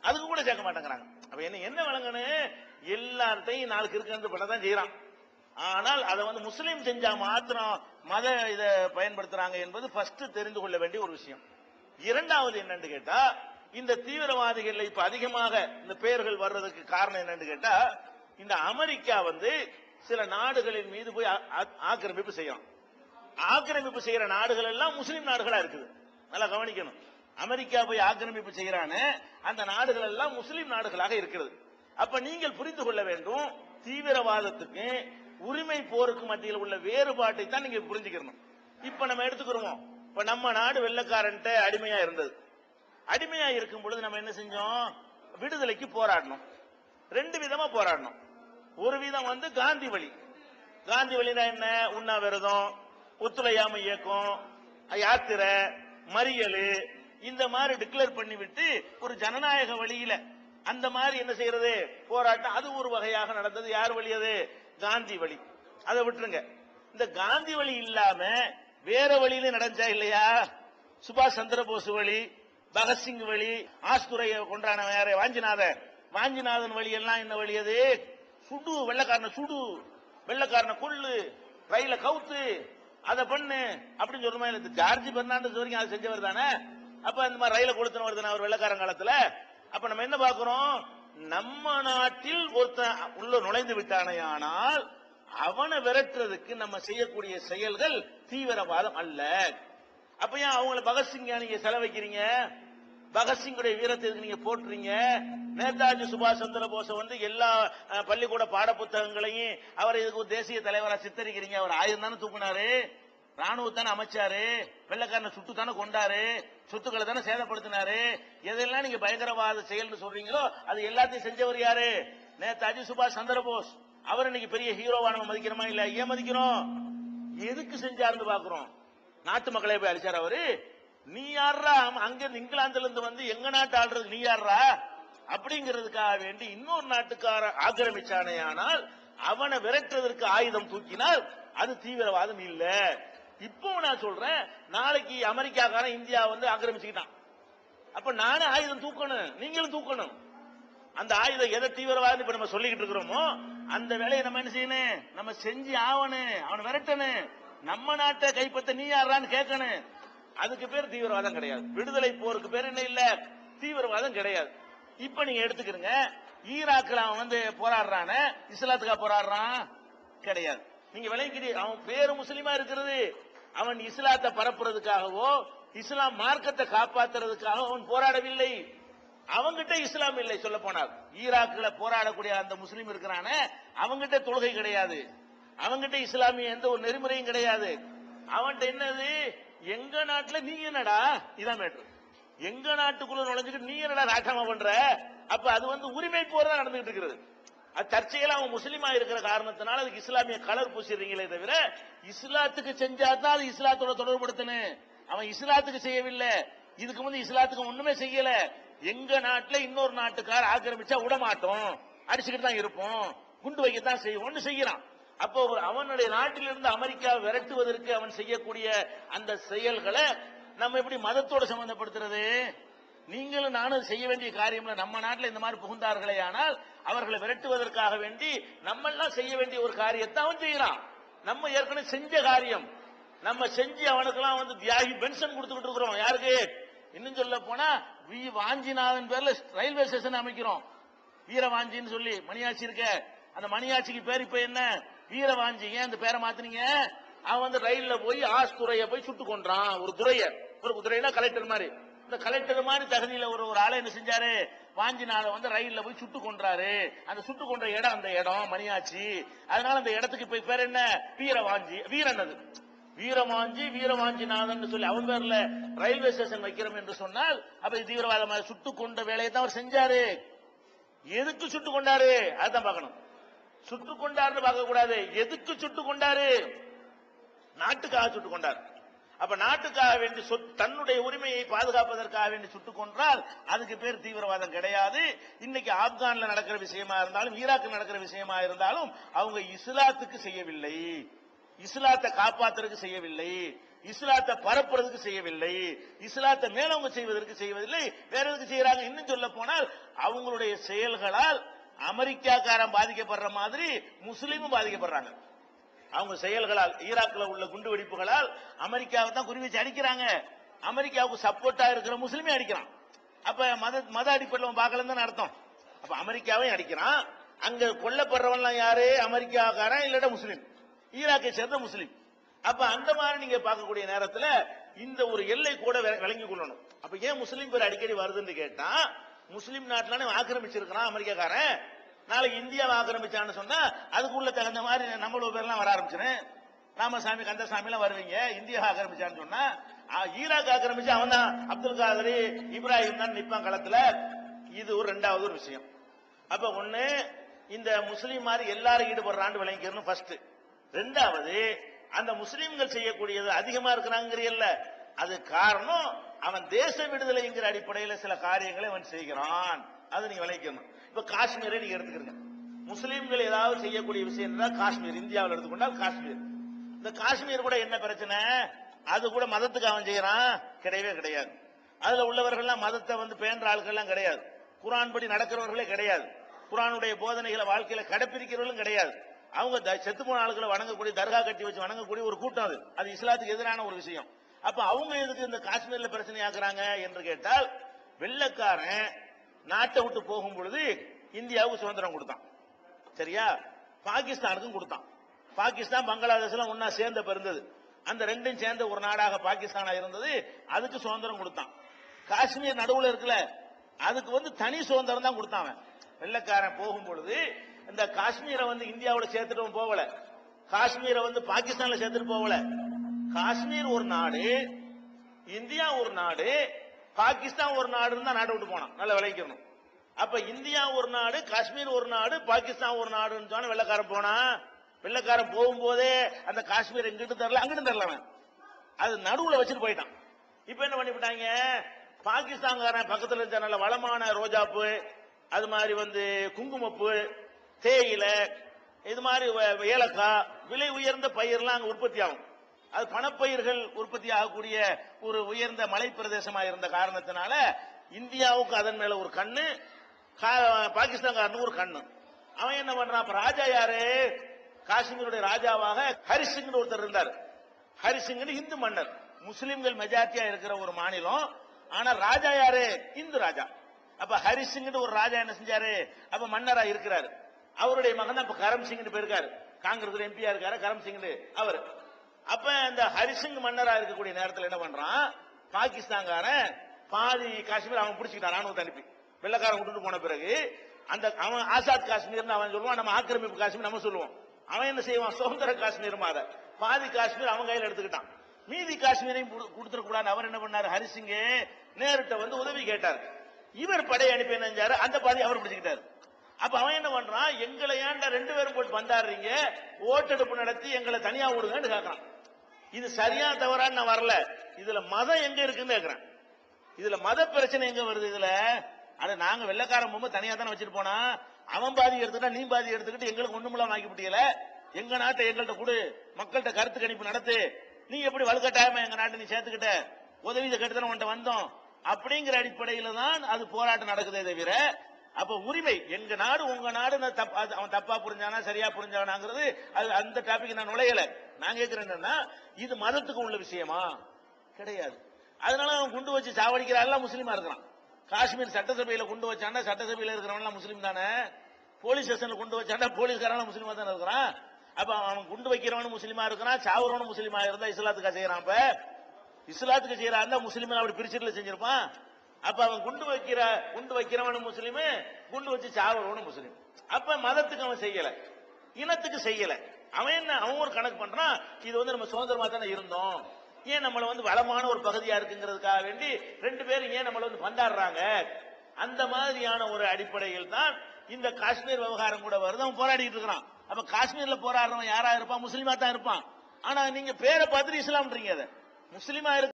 அதுக்கு கூட சேர்க்க மாட்டேங்கிறாங்க. அப்ப என்ன விளங்கணும், எல்லாத்தையும் நாளுக்கு இருக்கு பண்ணதான் செய்யறான். ஆனால் அதை முஸ்லீம் செஞ்சா மாத்திரம் மத இதை பயன்படுத்துறாங்க என்பது ஃபர்ஸ்ட் தெரிந்து கொள்ள வேண்டிய ஒரு விஷயம். இரண்டாவது என்னன்னு கேட்டா, இந்த தீவிரவாதிகள் இப்ப அதிகமாக இந்த பெயர்கள் வர்றதுக்கு காரணம் என்னன்னு கேட்டா, இந்த அமெரிக்கா சில நாடுகளின் மீது போய் ஆக்கிரமிப்பு செய்யலாம். ஆக்கிரமிப்பு செய்யற நாடுகள் எல்லாம் முஸ்லீம் நாடுகளா இருக்குது. நல்லா கவனிக்கணும். அமெரிக்கா போய் ஆக்கிரமிப்பு செய்யறான அந்த நாடுகள் எல்லாம் முஸ்லீம் நாடுகளாக இருக்கிறது. அப்ப நீங்கள் புரிந்து கொள்ள வேண்டும், தீவிரவாதத்துக்கு உரிமை போருக்கு மத்தியில் உள்ள வேறுபாட்டை தான் நீங்க புரிஞ்சுக்கணும். இப்ப நம்ம எடுத்துக்கிறோம், இப்ப நம்ம நாடு வெள்ளக்காரன்ட்ட அடிமையா இருந்தது. அடிமையா இருக்கும் பொழுது நம்ம என்ன செஞ்சோம், விடுதலைக்கு போராடணும். ரெண்டு விதமா போராடணும். ஒரு விதம் காந்தி வழி. காந்தி வழினா என்ன, உண்ணாவிரதம், ஒத்துழையாமை இயக்கம், யாத்திரை, மறியல், இந்த மாதிரி டிக்ளேர் பண்ணி விட்டு ஒரு ஜனநாயக வழியில அந்த மாதிரி என்ன செய்யறது போராட்டம். அது ஒரு வகையாக நடந்தது. யார் வழி? அது காந்தி வழி. அதை விட்டுருங்க. இந்த காந்தி வழி இல்லாம வேற வழியில நடந்தா இல்லையா, சுபாஷ் சந்திர போஸ் வழி, பகத்சிங் வழி, ஆஸ்துரையை கொண்டான வேற வாஞ்சிநாதன் வழி எல்லாம் என்ன வழி? அது சுடு, வெள்ளக்காரனை சுடு, வெள்ளக்காரனை கொள்ளு, ரயில கவுத்து, அதை பண்ணு அப்படின்னு சொல்லுமா? ஜார்ஜ் பெர்னாண்டஸ் வரைக்கும் அதை செஞ்சவர் தானே. அப்ப இந்த மாதிரி ரயில கொளுத்தினவர் தானே அவர் வெள்ளக்காரன் காலத்துல. அப்ப நம்ம என்ன பாக்குறோம், நம்ம நாட்டில் ஒருத்தன் உள்ள நுழைந்து விட்டானே, ஆனால் அவனை விரட்டுறதுக்கு நம்ம செய்யக்கூடிய செயல்கள் தீவிரவாதம் அல்ல. அப்ப ஏன் அவங்கள பகத்சிங்கா நீங்க செலவைக்கிறீங்க? பகத்சிங்குடைய வீரத்திற்கு நீங்க போட்டுறீங்க. நேதாஜி சுபாஷ் சந்திர போஸ் எல்லா பள்ளிக்கூட பாட புத்தகங்களையும் அவர் இதுக்கு தேசிய தலைவரா சித்தரிக்கிறீங்க. அவர் ஆயுதம் தானே தூக்குனாரு, ராணுவத்தானே அமைச்சாரு, வெள்ளக்காரனை சுட்டு தானே கொண்டாரு, சொத்துக்களை தானே சேதப்படுத்தினாரு. எதெல்லாம் நீங்க பயங்கரவாத செயல்னு சொல்றீங்களோ அது எல்லாத்தையும் செஞ்சவர் யாரு? நேதாஜி சுபாஷ் சந்திர போஸ். அவர் இன்னைக்கு பெரிய ஹீரோவா நம்ம மதிக்கிறோமா? இல்ல. ஏன் மதிக்கிறோம்? எதுக்கு செஞ்சாருன்னு பாக்குறோம். நாட்டு மக்களை போய் அழிச்சார் அவரு. நீ யாரா அங்க இங்கிலாந்துல இருந்து எங்க நாட்டு ஆள்றது, நீ யாரா அப்படிங்கிறதுக்காக வேண்டி இன்னொரு நாட்டுக்கார ஆக்கிரமிச்சானே, ஆனால் அவனை விரட்டுவதற்கு ஆயுதம் தூக்கினால் அது தீவிரவாதம் இல்ல. இப்போ நான் சொல்றேன், நாளைக்கு அமெரிக்காக்காரன் இந்தியா ஆக்கிரமிச்சுக்கிட்டான். அப்ப நானே ஆயுதம் தூக்கணும், நீங்களும் தூக்கணும். அந்த ஆயுதம் எதை தீவிரவாதம் இப்ப நம்ம சொல்லிக்கிட்டு இருக்கிறோமோ அந்த வேலையை நம்ம என்ன செய்யணும், நம்ம செஞ்சு ஆவணும். அவனை விரட்டணும். நம்ம நாட்டை கைப்பற்ற நீ யாரான்னு கேட்கணும். அதுக்கு பேர் தீவிரவாதம் கிடையாது. விடுதலை போருக்கு பேர் என்ன இல்ல, தீவிரவாதம் கிடையாது. இப்ப நீங்க எடுத்துக்கிறீங்க, ஈராக்ல அவன் போராடுறான, இஸ்லாத்துக்கா போராடுறான்? கிடையாது. நீங்க விளங்கிக்கிறீங்க. அவன் பேரு முஸ்லீமா இருக்கிறது, அவன் இஸ்லாத்தை பரப்புறதுக்காகவோ இஸ்லாம் மார்க்கத்தை காப்பாத்துறதுக்காக அவன் போராடவில்லை. அவங்கிட்ட இஸ்லாம் இல்லை. சொல்ல போனால் ஈராக்ல போராடக்கூடிய அந்த முஸ்லீம் இருக்கிறான, அவங்கிட்ட தொழுகை கிடையாது, அவங்கிட்ட இஸ்லாமிய எந்த ஒரு நெறிமுறையும் கிடையாது. அவன்கிட்ட என்னது, எங்க நாட்டுல நீ என்னடா, இதான் மேட்ரு. எங்க நாட்டுக்குள்ள நுழைஞ்சுக்கிட்டு நீ என்னடா ராட்டாமா பண்ற? அப்ப அது உரிமை போர் நடந்துகிட்டு இருக்கிறது. அது தற்செயலா அவன் முஸ்லீமா இருக்கிற காரணத்தினால அதுக்கு இஸ்லாமிய கலர் பூசிடுறீங்களே தவிர, இஸ்லாத்துக்கு செஞ்சாதான் அது இஸ்லாத்தோட தொடர்புபடுத்தணும். அவன் இஸ்லாத்துக்கு செய்யவில்லை. இதுக்கு இஸ்லாத்துக்கு ஒண்ணுமே செய்யல. எங்க நாட்டுல இன்னொரு நாட்டுக்கார ஆக்கிரமிச்சா விட மாட்டோம், அடிச்சுக்கிட்டு தான் இருப்போம், குண்டு வைக்கத்தான் செய்வோம், ஒண்ணு செய்யறான். அப்போ அவனுடைய நாட்டிலிருந்து அமெரிக்கா விரட்டுவதற்கு அவன் செய்யக்கூடிய அந்த செயல்களை நம்ம எப்படி மதத்தோட சம்பந்தப்படுத்துறது? நீங்களும் நானும் செய்ய வேண்டிய காரியம். நம்ம நாட்டில் இந்த மாதிரி புகுந்தார்களே, ஆனால் அவர்களை விரட்டுவதற்காக வேண்டி நம்ம எல்லாம் செய்ய வேண்டிய ஒரு காரியத்தை அவன் செய்யறான். நம்ம ஏற்கனவே செஞ்ச காரியம் நம்ம செஞ்சு அவனுக்கெல்லாம் தியாகி பென்ஷன் கொடுத்துக்கிட்டு இருக்கிறோம். யாருக்கு? இன்னும் சொல்ல போனா வாஞ்சிநாதன் பேர்ல ரயில்வே ஸ்டேஷன் அமைக்கிறோம். வீரவாஞ்சின்னு சொல்லி மணியாச்சி இருக்க, அந்த மணியாச்சிக்கு பேர் இப்ப என்ன? வீரவாஞ்சி. ஏன் அந்த பேரை மாத்தினீங்க? அவன் ரயில்ல போய் ஆஸ்துறைய போய் சுட்டு கொண்டான். ஒரு துறையில கலெக்டர் மாதிரி, இந்த கலெக்டர் மாதிரி தகுதியில ஒரு ஆளை என்ன செஞ்சாரு, வாஞ்சிநாத ரயில்ல போய் சுட்டு கொன்றாரு. அந்த சுட்டு கொன்ற இடம் அந்த இடம் மணியாச்சி. அதனால அந்த இடத்துக்கு இப்ப பேர் என்ன? வீரவாஞ்சி. வீரன் அது வீரவாஞ்சிநாதன் சொல்லி அவன் பேர்ல ரயில்வே ஸ்டேஷன் வைக்கிறோம் என்று சொன்னால் அப்ப தீவிரவாதமாக சுட்டு கொண்ட வேலையை தான் அவர் செஞ்சாரு. எதுக்கு சுட்டு கொண்டாரு? அதுதான் பார்க்கணும். சுட்டு கொண்டாருன்னு பார்க்க கூடாது. எதுக்கு சுட்டு கொண்டாரு? நாட்டுக்காக சுட்டு கொண்டார். அப்ப நாட்டுக்காக வேண்டி தன்னுடைய உரிமையை பாதுகாப்பதற்காக வேண்டி சுட்டுக் கொன்றால் அதுக்கு பேர் தீவிரவாதம் கிடையாது. இன்னைக்கு ஆப்கான்ல நடக்கிற விஷயமா இருந்தாலும் ஈராக்கில் நடக்கிற விஷயமா இருந்தாலும் அவங்க இஸ்லாத்துக்கு செய்யவில்லை, இஸ்லாத்தை காப்பாத்துறதுக்கு செய்யவில்லை. இஸ்லாத்தை பரப்புறதுக்கு செய்யவில்லை, இஸ்லாத்தை மேலவங்க செய்வதற்கு செய்வதில்லை, வேற எதுக்கு செய்யறாங்க. இன்னும் சொல்ல போனால் அவங்களுடைய செயல்களால் அமெரிக்காக்காரன் பாதிக்கப்படுற மாதிரி முஸ்லீமும் பாதிக்கப்படுறாங்க. அவங்க செயல்களால் ஈராக்ல உள்ள குண்டு வெடிப்புகளால் அமெரிக்காவை தான் குறி வச்சு அடிக்கிறாங்க. அமெரிக்காவுக்கு சப்போர்ட்டா இருக்கிற முஸ்லீமே அடிக்கிறான். அப்ப மத அடிப்படையில் பார்க்கலன்னு தான் அர்த்தம். அப்ப அமெரிக்காவையும் அடிக்கிறான். அங்க கொல்லப்படுறவன் யாரு? அமெரிக்காக்காரன் இல்லடா முஸ்லீம், ஈராக்கை சேர்ந்த முஸ்லீம். அப்ப அந்த மாதிரி நீங்க பார்க்கக்கூடிய நேரத்தில் இந்த ஒரு எல்லை கூட விளங்கி கொள்ளணும். அப்ப ஏன் முஸ்லீம் பேர் அடிக்கடி வருதுன்னு கேட்டா, முஸ்லீம் நாட்டிலானே ஆக்கிரமிச்சிருக்கிறான் அமெரிக்காக்காரன். நாளைக்கு இந்தியாவை ஆக்கிரமிச்சான்னு சொன்னா அதுக்குள்ள தகுந்த மாதிரி நம்மள பேர்லாம் வர ஆரம்பிச்சிடும். ராமசாமி கந்தசாமி எல்லாம் வருவீங்க. இந்தியா ஆக்கிரமிச்சான்னு சொன்னா ஈராக் ஆக்கிரமிச்சு அவன் தான் அப்துல் காதர் இப்ராஹிம் தான் நிப்பான் களத்துல. இது ஒரு ரெண்டாவது ஒரு விஷயம். அப்ப ஒண்ணு இந்த முஸ்லீம் மாதிரி எல்லாரும் ஈடுபடுறான்னு விளங்கிக்கணும் ஃபர்ஸ்ட். ரெண்டாவது அந்த முஸ்லீம்கள் செய்யக்கூடியது அதிகமா இருக்கிறாங்கல்ல, அது காரணம் அவன் தேச விடுதலைங்கிற அடிப்படையில் சில காரியங்களை அவன் செய்கிறான். அது நீங்க விளங்கிக்கணும். இப்ப காஷ்மீரை நீங்க எடுத்துக்கிறீங்க. முஸ்லீம்கள் ஏதாவது செய்யக்கூடிய விஷயம் தான் காஷ்மீர். இந்தியாவில் எடுத்துக்கொண்டால் காஷ்மீர். இந்த காஷ்மீர் கூட என்ன பிரச்சனை? அது கூட மதத்துக்கு அவன் செய்யறான்? கிடையவே கிடையாது. அதுல உள்ளவர்கள்லாம் மதத்தை பேண்ற ஆட்கள்லாம் கிடையாது. குரான் படி நடக்கிறவர்களே கிடையாது. குரானுடைய போதனைகளை வாழ்க்கையில கடைப்பிடிக்கிறவர்களும் கிடையாது. அவங்க செத்து போன ஆளுகளை வணங்கக்கூடிய தர்கா கட்டி வச்சு வணங்கக்கூடிய ஒரு கூட்டம். அது இஸ்லாத்துக்கு எதிரான ஒரு விஷயம். அப்ப அவங்க எதுக்கு இந்த காஷ்மீர்ல பிரச்சனை ஆக்குறாங்க என்று கேட்டால், வெள்ளக்காரன் நாட்டை விட்டு போகும் பொழுது இந்தியாவுக்கு சுதந்திரம் கொடுத்தான், சரியா? பாகிஸ்தானுக்கும் கொடுத்தான். பாகிஸ்தான் பங்களாதேஷ்ல ஒன்னா சேர்ந்த பிறந்தது. அந்த ரெண்டும் சேர்ந்த ஒரு நாடாக பாகிஸ்தானா இருந்தது. அதுக்கு சுதந்திரம் கொடுத்தான். காஷ்மீர் நடுவுல இருக்குல்ல, அதுக்கு தனி சுதந்திரம் தான் கொடுத்தான். வெள்ளக்காரன் போகும் பொழுது இந்த காஷ்மீரை இந்தியாவோட சேர்த்துட்டு போகல, காஷ்மீரை பாகிஸ்தான்ல சேர்த்துட்டு போகல. காஷ்மீர் ஒரு நாடு, இந்தியா ஒரு நாடு, பாகிஸ்தான் ஒரு நாடுன்னு தான் நாட்டை விட்டு போனான். நல்லா விளைவிக்கணும். அப்ப இந்தியா ஒரு நாடு, காஷ்மீர் ஒரு நாடு, பாகிஸ்தான் ஒரு நாடுன்னு சொன்ன வெள்ளக்காரன் போனா, வெள்ளக்காரன் போகும்போதே அந்த காஷ்மீர் எங்கிட்டு தரல அங்கிட்டு தரல, அது நடுவுல வச்சுட்டு போயிட்டான். இப்ப என்ன பண்ணிவிட்டாங்க, பாகிஸ்தான்காரன் பக்கத்துல இருந்த நல்ல வளமான ரோஜாப்பு, அது மாதிரி குங்குமப்பு, தேயிலை, இது மாதிரி ஏலக்காய், விலை உயர்ந்த பயிர்லாம் அங்க உற்பத்தி ஆகும். அது பணப்பயிர்கள் உற்பத்தி ஆகக்கூடிய ஒரு உயர்ந்த மலை பிரதேசமா இருந்த காரணத்தினால இந்தியாவுக்கு அதன் மேல ஒரு கண்ணு, பாகிஸ்தான்காரனுக்கு ஒரு கண்ணு. அவன் என்ன பண்றான்? அப்ப ராஜா யாரு? காஷ்மீருடைய ராஜாவாக ஹரிசிங் ஒருத்தர் இருந்தார். ஹரிசிங் இந்து மன்னர், முஸ்லிம்கள் மெஜாரிட்டியா இருக்கிற ஒரு மாநிலம். ஆனா ராஜா யாரு? இந்து ராஜா. அப்ப ஹரிசிங் ஒரு ராஜா என்ன செஞ்சாரு? அப்ப மன்னரா இருக்கிறாரு. அவருடைய மகன் தான் இப்ப கரம் சிங் போயிருக்காரு, காங்கிரஸ் எம்பியா இருக்காரு கரம் சிங் அவர். அப்ப இந்த ஹரிசிங் மன்னரா இருக்கக்கூடிய நேரத்தில் என்ன பண்றான்? பாகிஸ்தான்காரன் பாதி காஷ்மீர் அவன் பிடிச்சிக்கிட்டான் ராணுவத்தை அனுப்பி. வெள்ளக்காரன் விட்டுட்டு போன பிறகு அந்த அவன் ஆசாத் காஷ்மீர் அவன் சொல்லுவான், நம்ம ஆக்கிரமிப்பு காஷ்மீர் நம்ம சொல்லுவோம். அவன் என்ன செய்வான்? சுதந்திர காஷ்மீர் மாத பாதி காஷ்மீர் அவன் கையில் எடுத்துக்கிட்டான். மீதி காஷ்மீரையும் கொடுத்துடக்கூடாது. அவர் என்ன பண்ணாரு? ஹரிசிங் நேருட்ட உதவி கேட்டார். இவர் படை அனுப்பி என்ன செஞ்சாரு? அந்த பாதி அவர் பிடிச்சுக்கிட்டாரு. அப்ப அவன் என்ன பண்றான்? எங்களை ஏன்டா ரெண்டு பேரும் போட்டு வந்தாடுறீங்க, ஓட்டெடுப்பு நடத்தி எங்களை தனியா விடுங்கன்னு கேட்கறான். இது சரியா தவறான்னு நான் வரல, இதுல மதம் எங்க இருக்குன்னு கேட்கிறேன். இதுல மத பிரச்சனை எங்க வருது? இதுல ஆனா நாங்க வெள்ளக்காரன் போகும்போது தனியா தானே வச்சுட்டு போனா, அவன் பாதி எடுத்துக்கிட்டா நீ பாதி எடுத்துக்கிட்டு எங்களுக்கு ஒண்ணுமில்லாம ஆக்கி விட்டியல. எங்க நாட்டை எங்கள்கிட்ட கொடு, மக்கள்கிட்ட கருத்து கணிப்பு நடத்து, நீ எப்படி வலுக்கட்டாயமா எங்க நாட்டை நீ சேர்த்துக்கிட்ட, உதவி கேட்டுதானே உன்ட்ட வந்தோம் அப்படிங்கிற அடிப்படையில தான் அது போராட்டம் நடக்குதே தவிர, அப்ப உரிமை எங்க நாடு உங்க நாடு அவன் தப்பா புரிஞ்சானா சரியா புரிஞ்சானாங்கிறது அது அந்த டாபிக் நான் நுழையல. நான் கேட்கிறேன் என்னன்னா, இது மதத்துக்கு உள்ள விஷயமா? கிடையாது. அதனால அவன் குண்டு வச்சு சாவடிக்கிறான் முஸ்லீமா இருக்கிறான். காஷ்மீர் சட்டசபையில குண்டு வச்சாண்டா சட்டசபையில இருக்கிறவன் முஸ்லீம் தானே, போலீஸ் ஸ்டேஷன்ல குண்டு வச்சாண்டா போலீஸ்காரன் முஸ்லீமா தானே இருக்கிறான். அப்ப அவன் குண்டு வைக்கிறவனும் முஸ்லீமா இருக்கிறான், சாவரவனும் முஸ்லீமா இருந்தா இஸ்லாத்துக்கா செய்யறான்? அப்ப இஸ்லாத்துக்கு செய்யறான் முஸ்லீம் அப்படி பிரிச்சுட்டு செஞ்சிருப்பான். அப்ப அவன் குண்டு வைக்கிறவனும் முஸ்லீம், குண்டு வச்சு சாவரவனும் முஸ்லீம். அப்ப மதத்துக்கு அவன் செய்யல, இனத்துக்கு செய்யல. அவன் ஒரு கணக்கு பண்றான், இது நம்ம சுதந்திரமா தானே இருந்தோம், ஏன் நம்மள வளமான ஒரு பகுதியா இருக்குங்கிறதுக்காக வேண்டி ரெண்டு பேரும் ஏன் நம்மள பந்தாடுறாங்க? அந்த மாதிரியான ஒரு அடிப்படையில் தான் இந்த காஷ்மீர் விவகாரம் கூட வருது. அவன் போராடிட்டு இருக்கிறான். அப்ப காஷ்மீர்ல போராடுறவன் யாரா இருப்பான்? முஸ்லீமா தான் இருப்பான். ஆனா நீங்க பேரை பார்த்துட்டு இஸ்லாம்ன்றீங்க, அதை முஸ்லீமா